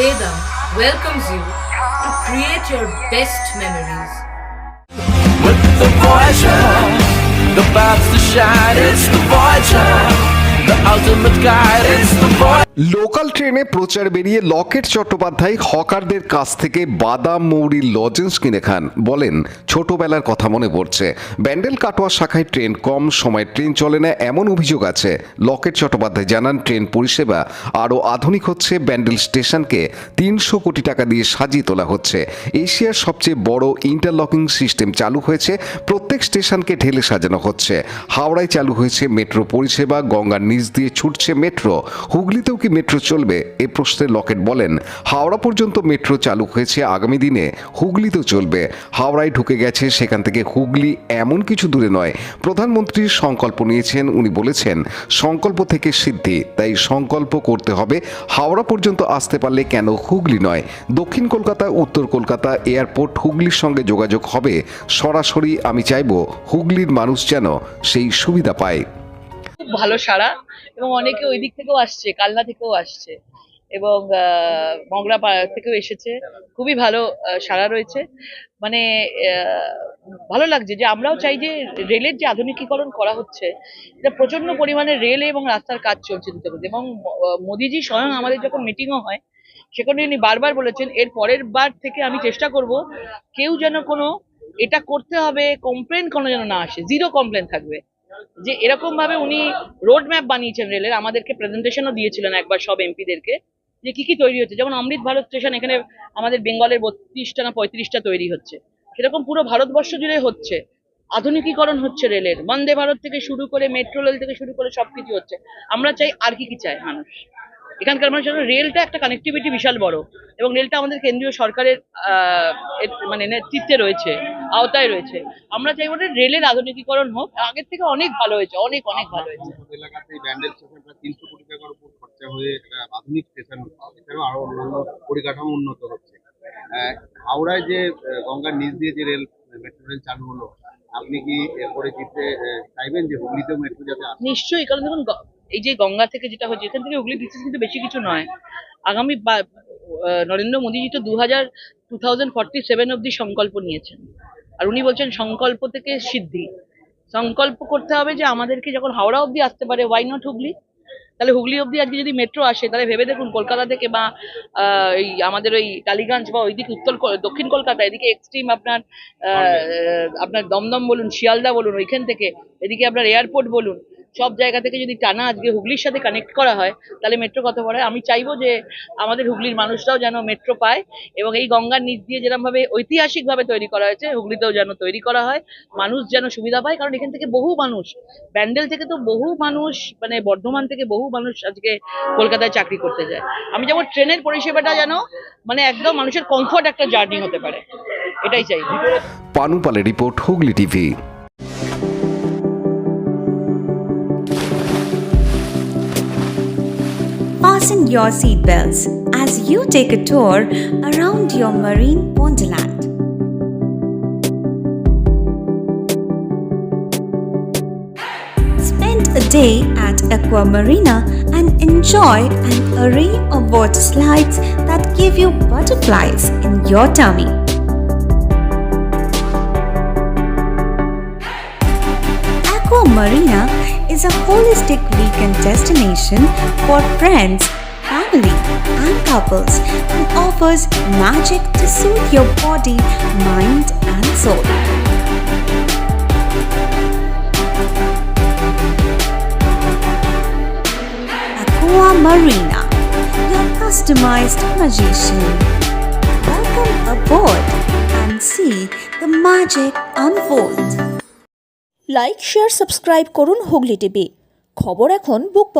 Vedam welcomes you to create your best memories. With the Voyager, the paths to shine, it's the Voyager, the ultimate guide, it's the Voyager. Local ট্রেনে প্রচার বেরিয়ে লকেট চট্টোপাধ্যায় হকারদের কাছ থেকে বাদাম মৌরির lozenges কিনে খান। বলেন, ছোটবেলার কথা মনে পড়ছে। ব্যান্ডেল কাটোয়া শাখায় ট্রেন কম সময় ট্রেন চলে না এমন অভিযোগ আছে। লকেট চট্টোপাধ্যায় জানান, ট্রেন পরিষেবা আরও আধুনিক হচ্ছে। ব্যান্ডেল স্টেশনকে 300 কোটি টাকা দিয়ে সাজিয়ে তোলা হচ্ছে। এশিয়ার সবচেয়ে বড় ইন্টারলকিং সিস্টেম চালু হয়েছে। প্রত্যেক স্টেশনকে ঢেলে সাজানো হচ্ছে। হাওড়ায় চালু হয়েছে মেট্রো পরিষেবা। গঙ্গার নিচ দিয়ে ছুটছে মেট্রো। হুগলিতেও কি মেট্রো চলবে? এ প্রশ্নে লকেট বলেন, হাওড়া পর্যন্ত মেট্রো চালু হয়েছে, আগামী দিনে হুগলিতেও চলবে। হাওড়ায় ঢুকে গেছে, সেখান থেকে হুগলি এমন কিছু দূরে নয়। প্রধানমন্ত্রীর সংকল্প নিয়েছেন, উনি বলেছেন সংকল্প থেকে সিদ্ধি, তাই সংকল্প করতে হবে। হাওড়া পর্যন্ত আসতে পারলে কেন হুগলি নয়? দক্ষিণ কলকাতা, উত্তর কলকাতা এয়ারপোর্ট হুগলির সঙ্গে যোগাযোগ হবে সরাসরি। আমি চাইব হুগলির মানুষ যেন সেই সুবিধা পায়। খুব ভালো সাড়া, এবং অনেকে ওই দিক থেকেও আসছে, কালনা থেকেও আসছে, এবং মগরা থেকেও এসেছে। খুবই ভালো সাড়া রয়েছে। মানে ভালো লাগছে যে আমরাও চাই যে রেলের যে আধুনিকীকরণ করা হচ্ছে, এটা প্রচন্ড পরিমাণে রেল এবং রাস্তার কাজ চলছে দ্রুত গতিতে। এবং মোদিজি স্বয়ং আমাদের যখন মিটিংও হয়, সেখানে উনি বারবার বলেছেন এর পরের বার থেকে আমি চেষ্টা করব কেউ যেন কোনো এটা করতে হবে কমপ্লেন কোনো যেন না আসে, জিরো কমপ্লেন থাকবে। যে এরকম ভাবে উনি রোড ম্যাপ বানিয়েছেন রেলের, আমাদেরকে প্রেজেন্টেশনও দিয়েছিলেন একবার সব এমপিদেরকে, যে কি কি তৈরি হচ্ছে। যেমন অমৃত ভারত স্টেশন এখানে আমাদের বেঙ্গলের 32টা না 35টা তৈরি হচ্ছে, সেরকম পুরো ভারতবর্ষ জুড়ে হচ্ছে। আধুনিকীকরণ হচ্ছে রেলের, বন্দে ভারত থেকে শুরু করে মেট্রো রেল থেকে শুরু করে সবকিছু হচ্ছে। আমরা চাই আর কি কি চায় মানুষ, এখানকার মানুষের জন্য রেলটা একটা কানেক্টিভিটি বিশাল বড়, এবং রেলটা আমাদের কেন্দ্রীয় সরকারের মানে নেতৃত্বে রয়েছে, আওতায় রয়েছে। আমরা চাইবো যে রেলের আধুনিকীকরণ হোক, আগের থেকে অনেক ভালো হয়েছে, অনেক অনেক ভালো হয়েছে। এলাকাতে ব্যান্ডেল স্টেশন প্রায় 300 কোটি টাকার উপর খরচা হয়ে একটা আধুনিক স্টেশন হচ্ছে, এছাড়াও আরো অন্যান্য পরিকাঠামো উন্নত হচ্ছে। হাওড়ায় যে গঙ্গার নিচ দিয়ে যে রেল মেট্রো রেল চালু হলো, আপনি কি এরপরে জিততে চাইবেন যে হুগলিতেও মেট্রো যাতে আসে? নিশ্চয়ই, কারণ দেখুন এই যে গঙ্গা থেকে যেটা হচ্ছে, এখান থেকে হুগলি ডিস্টেন্স কিন্তু বেশি কিছু নয়। আগামী নরেন্দ্র মোদীজি তো 2047 অব্দি সংকল্প নিয়েছেন, আর উনি বলছেন সংকল্প থেকে সিদ্ধি। সংকল্প করতে হবে যে আমাদেরকে যখন হাওড়া অব্দি আসতে পারে, ওয়াই নট হুগলি? তাহলে হুগলি অব্দি আজকে যদি মেট্রো আসে, তাহলে ভেবে দেখুন কলকাতা থেকে বা এই আমাদের ওই টালিগঞ্জ বা ওইদিকে দক্ষিণ কলকাতা, এদিকে এক্সট্রিম আপনার দমদম বলুন, শিয়ালদা বলুন, ওইখান থেকে এদিকে আপনার এয়ারপোর্ট বলুন, সব জায়গা থেকে যদি টানা আজকে হুগলির সাথে কানেক্ট করা হয়, তাহলে মেট্রো কত বড় হয়। আমি চাইবো যে আমাদের হুগলির মানুষরাও যেন মেট্রো পায়, এবং এই গঙ্গার নিচ দিয়ে যেরকম ভাবে ঐতিহাসিক ভাবে তৈরি করা হয়েছে, হুগলিতেও যেন তৈরি করা হয়, মানুষ যেন সুবিধা পায়। কারণ এখান থেকে বহু মানুষ, ব্যান্ডেল থেকে তো বহু মানুষ, মানে বর্ধমান থেকে বহু মানুষ আজকে কলকাতায় চাকরি করতে যায়। আমি যেমন ট্রেনের পরিষেবাটা যেন মানে একদম মানুষের কমফোর্ট একটা জার্নি হতে পারে, এটাই চাই। পানুপালের report, Hooghly TV. Fasten your seatbelts as you take a tour around your marine wonderland. Spend a day at Aqua Marina and enjoy an array of water slides that give you butterflies in your tummy. Aqua Marina is a holistic weekend destination for friends, family, and couples, and offers magic to soothe your body, mind, and soul. Aqua Marina, your customized magician. Welcome aboard and see the magic unfold. Like, share, subscribe করুন Hooghly TV. খবর এখন বুক পকেটে।